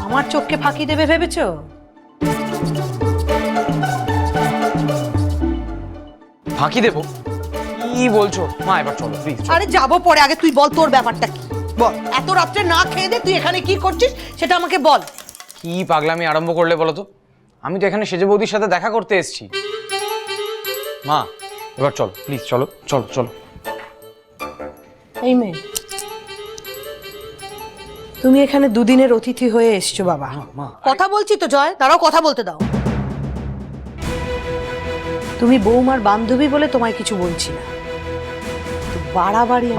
আমার চোখকে ফাঁকি দেবে ভেবেছো? ফাঁকি দেবো? কি বলছো মা? এবার চলো প্লিজ। আরে যাবো পরে, আগে তুই বল তোর ব্যাপারটা কি বল। এত রাত্রে না খেয়ে দে তুই এখানে কি করছিস সেটা আমাকে বল। কি পাগলামি আরম্ভ করলে বলো তো? আমি তো এখানে সেজে বৌদির সাথে দেখা করতে এসেছি। মা এবার চলো প্লিজ, চলো চলো চলো। এই মেয়ে, তুমি এখানে দুদিনের অতিথি হয়ে এসছো বাবা। মা কথা বলছি তো জয়, দাঁড়াও কথা বলতে দাও। তুমি বৌমার বান্ধবী বলে তোমায় কিছু বলছি না, বাড়াবাড়ি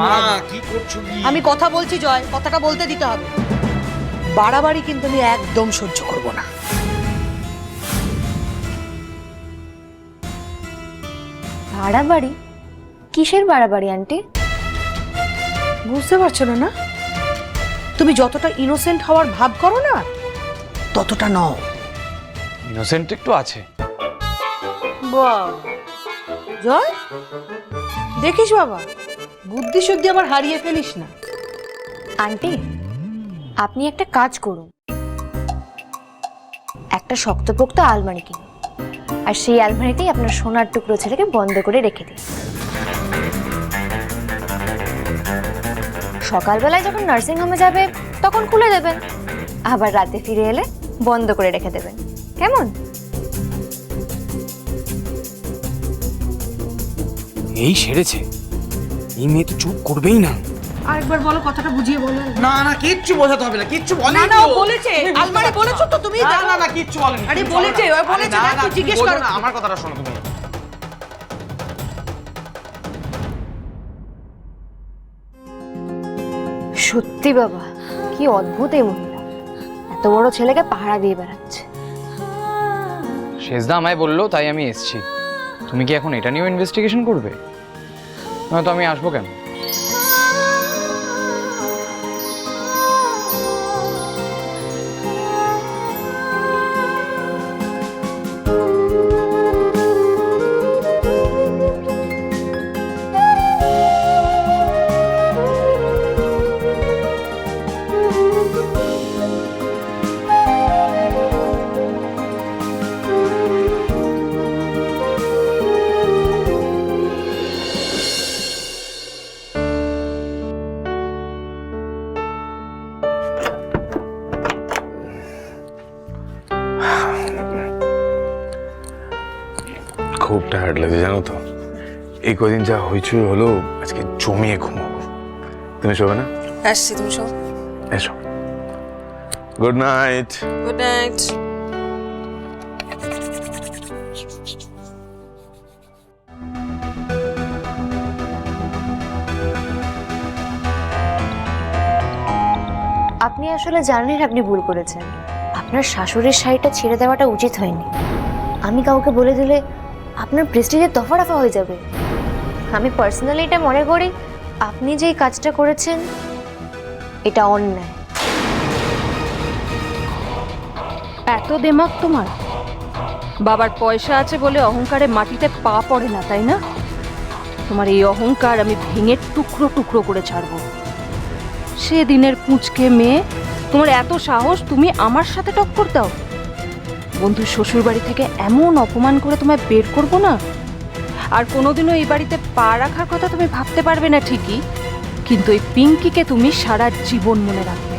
কি করছো? আমি কথা বলছি জয়, কথাটা বলতে দিতে হবে। বাড়াবাড়ি কিন্তু আমি একদম সহ্য করব না। বাড়াবাড়ি? কিসের বাড়াবাড়ি আন্টি? বুঝতে পারছো না? না তুমি যতটা ইনোসেন্ট হওয়ার ভাব করো না ততটা নও। ইনোসেন্ট একটু আছে। জয় দেখিস বাবা, বুদ্ধি শুদ্ধি আবার হারিয়ে ফেলিস না। আন্টি আপনি একটা কাজ করুন, একটা শক্তপোক্ত আলমারি কিনুন, আর সেই আলমারিতেই আপনার সোনার টুকরো ছেলেকে বন্ধ করে রেখে দিন। সকালবেলায় যখন নার্সিং হোমে যাবে তখন খুলে দেবেন, আবার রাতে ফিরে এলে বন্ধ করে রেখে দেবেন। কেমন? এই সেরেছে, এই মেয়ে তো চুপ করবেই না। আরেকবার বলো, কথাটা বুঝিয়ে বলো। না না কিচ্ছু বোঝাতে হবে না, কিচ্ছু বলেনি। না না ও বলেছে, আলমারি বলেছো তো তুমি? না না না কিচ্ছু বলেনি। আরে বলেছে, ও বলেছে, না তুই জিজ্ঞেস কর না, আমার কথাটা শোনো তুমি। সত্যি বাবা, কি অদ্ভুত এই মহিলা, এত বড় ছেলেকে পাহারা দিয়ে বেড়াচ্ছে। শেষদা আমায় বললো তাই আমি এসেছি। তুমি কি এখন এটা নিয়েও ইনভেস্টিগেশন করবে? নয়তো আমি আসবো কেন? খুব টায়ার্ড লাগে জানো তো, এই কদিন যা হইচই হলো, আজকে জমিয়ে ঘুমাবো। তুমি শোবে না? আসছি, তুমি শো। এসো। Good night. Good night. আপনি আসলে জানেন আপনি ভুল করেছেন, আপনার শাশুড়ির শাড়িটা ছেড়ে দেওয়াটা উচিত হয়নি। আমি কাউকে বলে দিলে আপনার প্রেস্টিজের দফারফা হয়ে যাবে। আমি পার্সোনালি এটা মনে করি আপনি যেই কাজটা করেছেন এটা অন্যায়। এত দেমাগ তোমার? বাবার পয়সা আছে বলে অহংকারে মাটিতে পা পড়ে না, তাই না? তোমার এই অহংকার আমি ভেঙে টুকরো টুকরো করে ছাড়বো। সেদিনের পুঁচকে মেয়ে, তোমার এত সাহস তুমি আমার সাথে টক্কর দাও? বন্ধুর শ্বশুর বাড়ি থেকে এমন অপমান করে তোমায় বের করবো না। আর কোনোদিনও এই বাড়িতে পা রাখার কথা তুমি ভাবতে পারবে না ঠিকই, কিন্তু এই পিঙ্কিকে তুমি সারা জীবন মনে রাখবে।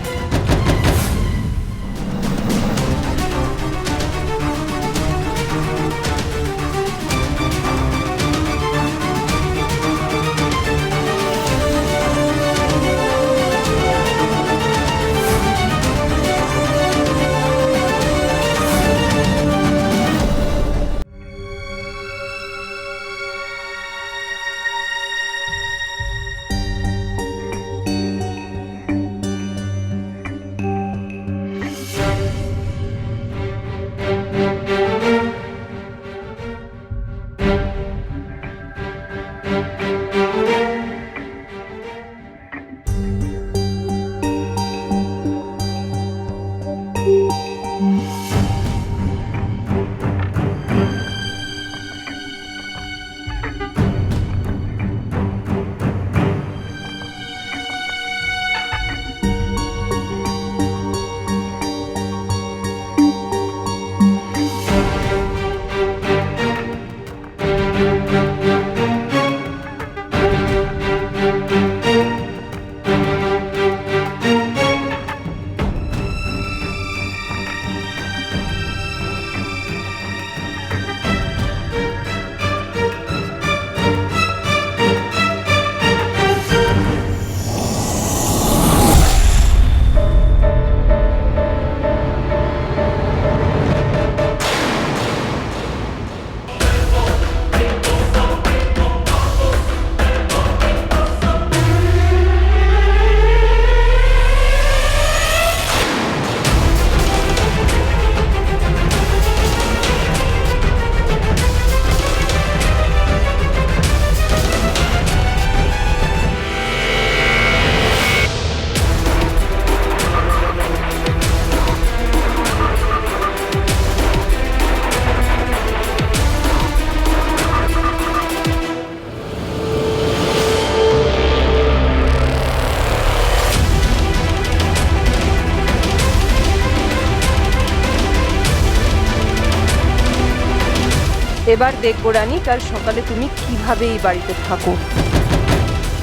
এবার দেখবো রানী কাল সকালে তুমি কিভাবে এই বাড়িতে থাকো।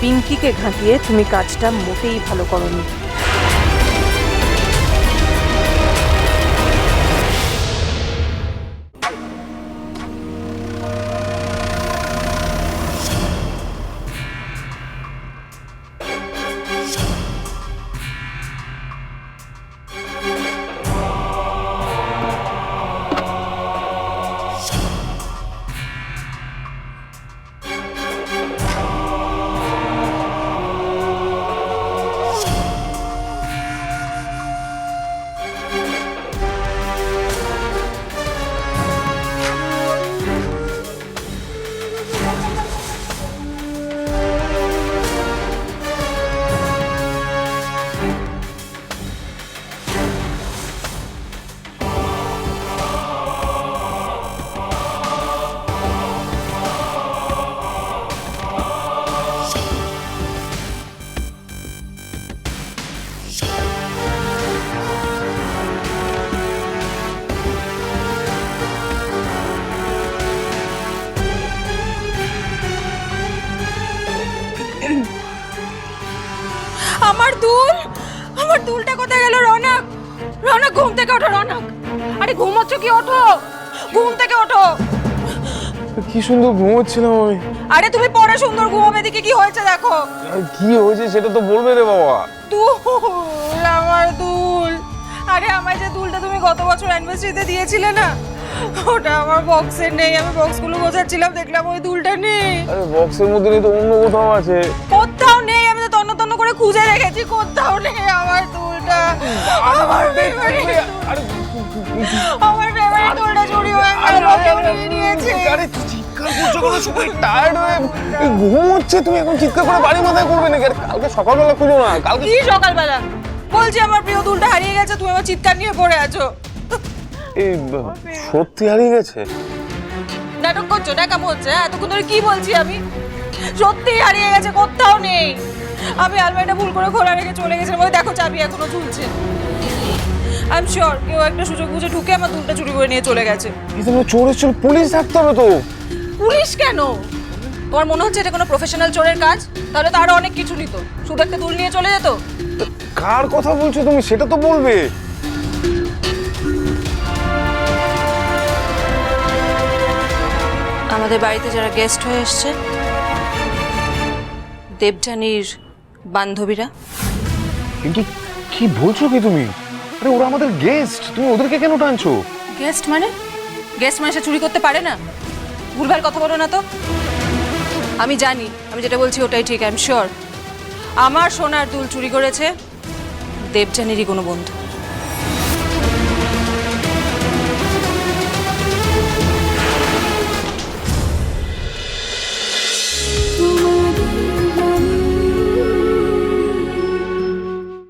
পিঙ্কিকে ঘাঁটিয়ে তুমি কাজটা মোটেই ভালো করোনি। আমার দুলটা কোথায় গেল? রনক, রনক ঘুম থেকে ওঠো। রনক, আরে ঘুমোচ্ছ কি? ওঠো, ঘুম থেকে ওঠো। কি সুন্দর ঘুমোচ্ছিলাম আমি। আরে তুমি পরে সুন্দর ঘুমাবে, দিকে কি হয়েছে দেখো। আর কি হয়েছে সেটা তো বলবে রে বাবা। দুল, আমার দুল। আরে আমার যে দুলটা তুমি গত বছর অ্যানিভার্সারিতে দিয়েছিলে না, ওটা আমার বক্সে নেই। আমি বক্সগুলো গোছাচ্ছিলাম, দেখলাম ওই দুলটা নেই। আরে বক্সের মধ্যে নেই তো অন্য কোথাও আছে। কোথাও নেই, আমি তো তন্ন তন্ন করে খুঁজে রেখেছি, কোথাও নেই আমার দুলটা। আমার ফেভারিট, আমার ফেভারিট দুলটা চুরি হয়ে গেল, কেউ নিয়ে নিয়েছে। আরে চিৎকার করছো কেন? সবাই টায়ার্ড হয়ে ঘুমোচ্ছে, তুমি এখন চিৎকার করে বাড়ি মাথায় করবে নাকি? কালকে সকালবেলা খুঁজো না। কালকে কি সকালবেলা? বলছি আমার প্রিয় দুলটা হারিয়ে গেছে, তুমি আমার চিৎকার নিয়ে পড়ে আছো। এই সত্যি হারিয়ে গেছে? নাটক করছো, ডাকাম হচ্ছে। এতক্ষণ ধরে কি বলছি আমি? সত্যি হারিয়ে গেছে, কোথাও নেই। আমি আলমারিটা ভুল করে খোলা রেখে চলে গেছিলাম, ওই দেখো চাবি এখনো ঝুলছে। আই এম শিওর কেউ একটা সুযোগ বুঝে ঢুকে আমার দুলটা চুরি করে নিয়ে চলে গেছে। চোর এসেছিল, পুলিশ থাকতে হবে তো। পুলিশ কেন? তোমার মনে হচ্ছে এটা কোনো প্রফেশনাল চোরের কাজ? তাহলে তো আরো অনেক কিছু নিত, শুধু একটা দুল নিয়ে চলে যেত। কার কথা বলছো তুমি সেটা তো বলবে। আমাদের বাড়িতে যারা গেস্ট হয়ে এসছে, দেবযানীর বান্ধবীরা। কিন্তু কি বলছো কি তুমি? আরে ওরা আমাদের গেস্ট, তুমি ওদেরকে কেন টানছো? গেস্ট মানে? গেস্ট মানে সে চুরি করতে পারে না? ভুলভাল কথা বলো না তো। আমি জানি, আমি যেটা বলছি ওটাই ঠিক। আই এম শিওর আমার সোনার দুল চুরি করেছে দেবযানীরই কোনো বন্ধু।